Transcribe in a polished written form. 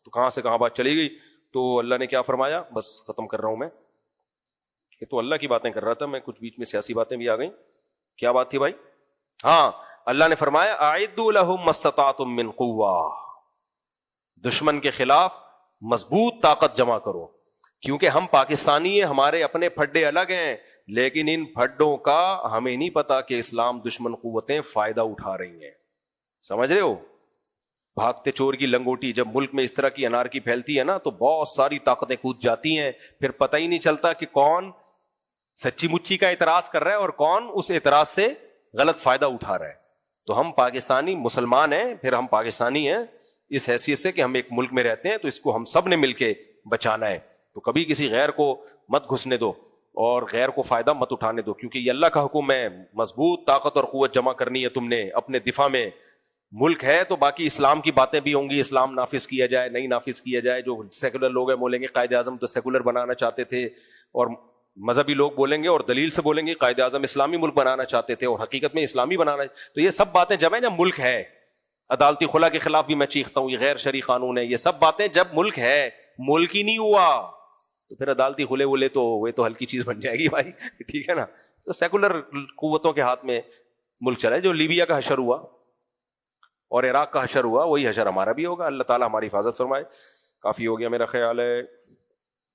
تو کہاں سے کہاں بات چلی گئی. تو اللہ نے کیا فرمایا, بس ختم کر رہا ہوں میں, یہ تو اللہ کی باتیں کر رہا تھا میں, کچھ بیچ میں سیاسی باتیں بھی آ گئیں. کیا بات تھی بھائی؟ ہاں, اللہ نے فرمایا اعدوا لهم ما استطعتم من قوہ, دشمن کے خلاف مضبوط طاقت جمع کرو. کیونکہ ہم پاکستانی ہیں, ہمارے اپنے پھڈے الگ ہیں, لیکن ان پھڈوں کا ہمیں نہیں پتا کہ اسلام دشمن قوتیں فائدہ اٹھا رہی ہیں. سمجھ رہے ہو؟ بھاگتے چور کی لنگوٹی, جب ملک میں اس طرح کی انارکی پھیلتی ہے نا تو بہت ساری طاقتیں کود جاتی ہیں, پھر پتہ ہی نہیں چلتا کہ کون سچی مچی کا اعتراض کر رہا ہے اور کون اس اعتراض سے غلط فائدہ اٹھا رہا ہے. تو ہم پاکستانی مسلمان ہیں, پھر ہم پاکستانی ہیں اس حیثیت سے کہ ہم ایک ملک میں رہتے ہیں, تو اس کو ہم سب نے مل کے بچانا ہے. تو کبھی کسی غیر کو مت گھسنے دو اور غیر کو فائدہ مت اٹھانے دو, کیونکہ یہ اللہ کا حکم ہے, مضبوط طاقت اور قوت جمع کرنی ہے تم نے اپنے دفاع میں. ملک ہے تو باقی اسلام کی باتیں بھی ہوں گی, اسلام نافذ کیا جائے نہیں نافذ کیا جائے. جو سیکولر لوگ ہیں بولیں گے قائد اعظم تو سیکولر بنانا چاہتے تھے, اور مذہبی لوگ بولیں گے اور دلیل سے بولیں گے قائد اعظم اسلامی ملک بنانا چاہتے تھے اور حقیقت میں اسلامی بنانا. تو یہ سب باتیں جب ہیں جب ملک ہے, عدالتی خلا کے خلاف بھی میں چیختا ہوں یہ غیر شرعی قانون ہے, یہ سب باتیں جب ملک ہے, ملک ہی نہیں ہوا تو پھر عدالتی خلے ولے تو وہ تو ہلکی چیز بن جائے گی بھائی, ٹھیک ہے نا. تو سیکولر قوتوں کے ہاتھ میں ملک چلا ہے. جو لیبیا کا حشر ہوا اور عراق کا حشر ہوا وہی حشر ہمارا بھی ہوگا. اللہ تعالیٰ ہماری حفاظت فرمائے. کافی ہو گیا میرا خیال ہے.